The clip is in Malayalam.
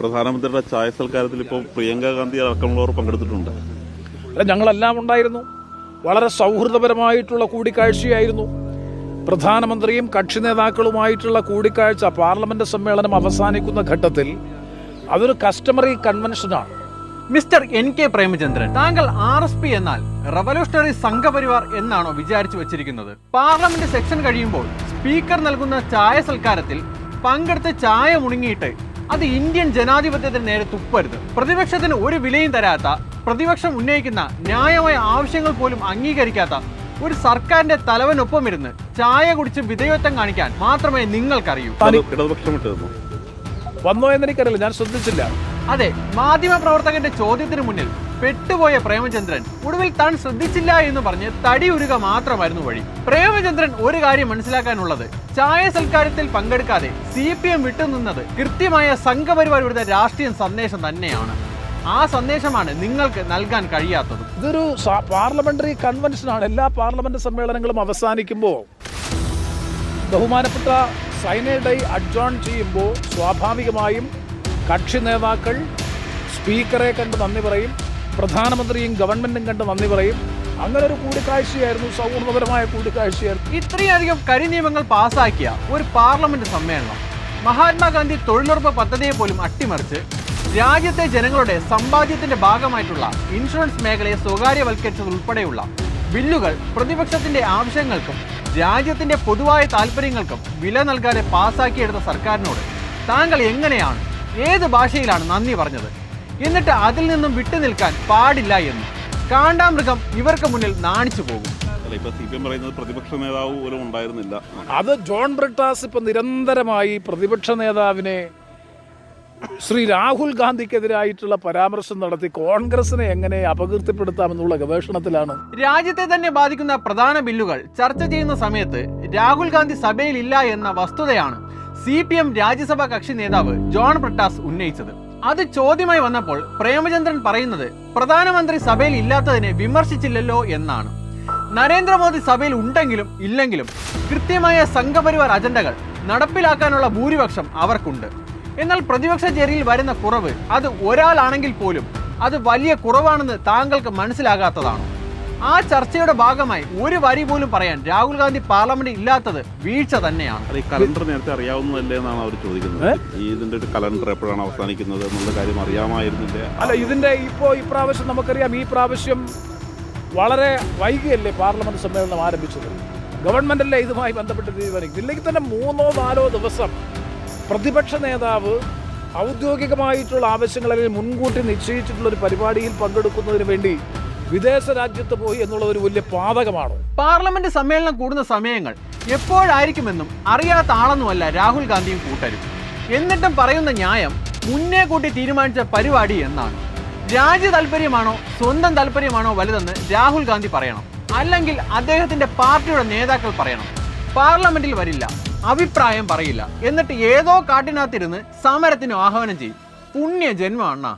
പ്രധാനമന്ത്രിയുടെ ചായ സൽക്കാരത്തിൽ ഇപ്പോൾ പ്രിയങ്ക ഗാന്ധി അടക്കമുള്ളവർ പങ്കെടുത്തിട്ടുണ്ട്. ഞങ്ങളെല്ലാം ഉണ്ടായിരുന്നു. വളരെ സൗഹൃദപരമായിട്ടുള്ള കൂടിക്കാഴ്ചയായിരുന്നു. പ്രധാനമന്ത്രിയും കക്ഷി നേതാക്കളുമായിട്ടുള്ള കൂടിക്കാഴ്ച പാർലമെന്റ് സമ്മേളനം അവസാനിക്കുന്ന ഘട്ടത്തിൽ അതൊരു കസ്റ്റമറി കൺവെൻഷനാണ്. മിസ്റ്റർ NK പ്രേമചന്ദ്രൻ, താങ്കൾ RSP എന്നാൽ റവല്യൂഷണറി സംഘപരിവാർ എന്നാണോ വിചാരിച്ചു വെച്ചിരിക്കുന്നത്? പാർലമെന്റ് സെക്ഷൻ കഴിയുമ്പോൾ സ്പീക്കർ നൽകുന്ന ചായ സൽക്കാരത്തിൽ പങ്കെടുത്ത് ചായ മുണുങ്ങിയിട്ട് അത് ഇന്ത്യൻ ജനാധിപത്യത്തിന് നേരെ തുപ്പരുത്. പ്രതിപക്ഷത്തിന് ഒരു വിലയും തരാത്ത, പ്രതിപക്ഷം ഉന്നയിക്കുന്ന ന്യായമായ ആവശ്യങ്ങൾ പോലും അംഗീകരിക്കാത്ത ഒരു സർക്കാരിന്റെ തലവനൊപ്പം ഇരുന്ന് ചായ കുടിച്ച് വിധേയത്വം കാണിക്കാൻ മാത്രമേ നിങ്ങൾക്കറിയൂ. വന്നോ എന്നെനിക്കറിയില്ല, ഞാൻ ശ്രദ്ധിച്ചില്ല. അതെ, മാധ്യമ പ്രവർത്തകന്റെ ചോദ്യത്തിന് മുന്നിൽ പെട്ടുപോയ പ്രേമചന്ദ്രൻ ഒടുവിൽ താൻ ശ്രദ്ധിച്ചില്ല എന്ന് പറഞ്ഞ് തടിയുരുക മാത്രമായിരുന്നു വഴി. പ്രേമചന്ദ്രൻ ഒരു കാര്യം മനസ്സിലാക്കാനുള്ളത്, ചായ സൽക്കാരത്തിൽ പങ്കെടുക്കാതെ CPM വിട്ടുനിന്നത് കൃത്യമായ സംഘപരിവാർ വിരുദ്ധ രാഷ്ട്രീയ സന്ദേശം തന്നെയാണ്. ആ സന്ദേശമാണ് നിങ്ങൾക്ക് നൽകാൻ കഴിയാത്തത്. ഇതൊരു പാർലമെന്ററി കൺവെൻഷനാണ്. എല്ലാ പാർലമെന്റ് സമ്മേളനങ്ങളും അവസാനിക്കുമ്പോൾ ബഹുമാനപ്പെട്ട സൈനഡ് ഡേ അഡ്ജോൺ ചെയ്യുമ്പോൾ സ്വാഭാവികമായും കക്ഷി നേതാക്കൾ സ്പീക്കറെ കണ്ട് നന്ദി പറയും, പ്രധാനമന്ത്രിയും ഗവൺമെന്റും കണ്ട് നന്ദി പറയും. അങ്ങനെ ഒരു കൂടിക്കാഴ്ചയായിരുന്നു, സൗഹൃദപരമായ കൂടിക്കാഴ്ചയായിരുന്നു. ഇത്രയധികം കരിനിയമങ്ങൾ പാസാക്കിയ ഒരു പാർലമെന്റ് സമ്മേളനം മഹാത്മാഗാന്ധി തൊഴിലുറപ്പ് പദ്ധതിയെ പോലും അട്ടിമറിച്ച് രാജ്യത്തെ ജനങ്ങളുടെ സമ്പാദ്യത്തിന്റെ ഭാഗമായിട്ടുള്ള ഇൻഷുറൻസ് മേഖലയെ സ്വകാര്യവൽക്കരിച്ചതുൾപ്പെടെയുള്ള ബില്ലുകൾ പ്രതിപക്ഷത്തിന്റെ ആവശ്യങ്ങൾക്കും രാജ്യത്തിന്റെ പൊതുവായ താല്പര്യങ്ങൾക്കും വില നൽകാതെ പാസാക്കിയെടുത്ത സർക്കാരിനോട് താങ്കൾ എങ്ങനെയാണ്, ഏത് ഭാഷയിലാണ് നന്ദി പറഞ്ഞത്? എന്നിട്ട് അതിൽ നിന്നും വിട്ടുനിൽക്കാൻ പാടില്ല എന്ന് കാണ്ടാമൃഗം ഇവർക്ക് മുന്നിൽ നാണിച്ചു പോകും. പ്രതിപക്ഷ നേതാവ് പോലും ഉണ്ടായിരുന്നില്ല. അത് ജോൺ ബ്രിട്ടാസ് ഇപ്പൊ നിരന്തരമായി പ്രതിപക്ഷ നേതാവിനെ ശ്രീ രാഹുൽ ഗാന്ധിക്കെതിരായിട്ടുള്ള പരാമർശം നടത്തി കോൺഗ്രസിനെ എങ്ങനെ അപകീർത്തിപ്പെടുത്താമെന്നുള്ള ഗവേഷണത്തിലാണ്. രാജ്യത്തെ തന്നെ ബാധിക്കുന്ന പ്രധാന ബില്ലുകൾ ചർച്ച ചെയ്യുന്ന സമയത്ത് രാഹുൽ ഗാന്ധി സഭയിൽ ഇല്ല എന്ന വസ്തുതയാണ് CPM രാജ്യസഭാ കക്ഷി നേതാവ് ജോൺ ബ്രിട്ടാസ് ഉന്നയിച്ചത്. അത് ചോദ്യമായി വന്നപ്പോൾ പ്രേമചന്ദ്രൻ പറയുന്നത് പ്രധാനമന്ത്രി സഭയിൽ ഇല്ലാത്തതിനെ വിമർശിച്ചില്ലല്ലോ എന്നാണ്. നരേന്ദ്രമോദി സഭയിൽ ഉണ്ടെങ്കിലും ഇല്ലെങ്കിലും കൃത്യമായ സംഘപരിവാർ അജണ്ടകൾ നടപ്പിലാക്കാനുള്ള ഭൂരിപക്ഷം അവർക്കുണ്ട്. എന്നാൽ പ്രതിപക്ഷ ചേരിയിൽ വരുന്ന കുറവ് അത് ഒരാളാണെങ്കിൽ പോലും അത് വലിയ കുറവാണെന്ന് താങ്കൾക്ക് മനസ്സിലാകാത്തതാണ്. ആ ചർച്ചയുടെ ഭാഗമായി ഒരു വരി പോലും പറയാൻ രാഹുൽ ഗാന്ധി പാർലമെന്റിൽ ഇല്ലാത്തത് വീഴ്ച തന്നെയാണ്. ഈ കലണ്ടർ നേരത്തെ അറിയാവുന്നതല്ലേ എന്നാണ് അവർ ചോദിക്കുന്നത്. ഇതിന്റെ ഒരു കലണ്ടർ എപ്പോഴാണ് അവസാനിക്കുന്നത് എന്നുള്ള കാര്യം അറിയാമായിരുന്നില്ല. അല്ല, ഇതിന്റെ ഇപ്രാവശ്യം നമുക്കറിയാം, ഈ പ്രാവശ്യം വളരെ വൈകിയല്ലേ പാർലമെന്റ് സമ്മേളനം ആരംഭിച്ചത്. ഗവൺമെന്റല്ലേ ഇതുമായി ബന്ധപ്പെട്ട് തീരുമാനിക്കും. ഇല്ലെങ്കിൽ തന്നെ 3-4 ദിവസം പ്രതിപക്ഷ നേതാവ് ഔദ്യോഗികമായിട്ടുള്ള ആവശ്യങ്ങൾ അല്ലെങ്കിൽ മുൻകൂട്ടി നിശ്ചയിച്ചിട്ടുള്ള ഒരു പരിപാടിയിൽ പങ്കെടുക്കുന്നതിന് വേണ്ടി വിദേശ രാജ്യത്ത് പോയി എന്നുള്ള ഒരു വലിയ പാതകമാണ്. പാർലമെന്റ് സമ്മേളനം കൂടുന്ന സമയങ്ങൾ എപ്പോഴായിരിക്കുമെന്നും അറിയാത്ത ആളൊന്നുമല്ല രാഹുൽ ഗാന്ധിയും കൂട്ടരും. എന്നിട്ടും പറയുന്ന ന്യായം മുന്നേ കൂട്ടി തീരുമാനിച്ച പരിപാടി എന്നാണ്. രാജ്യ താല്പര്യമാണോ സ്വന്തം താല്പര്യമാണോ വലുതെന്ന് രാഹുൽ ഗാന്ധി പറയണം, അല്ലെങ്കിൽ അദ്ദേഹത്തിന്റെ പാർട്ടിയുടെ നേതാക്കൾ പറയണം. പാർലമെന്റിൽ വരില്ല, അഭിപ്രായം പറയില്ല, എന്നിട്ട് ഏതോ കാട്ടിനകത്തിരുന്ന് സമരത്തിന് ആഹ്വാനം ചെയ്യും. പുണ്യ ജന്മം അണ്ണാ.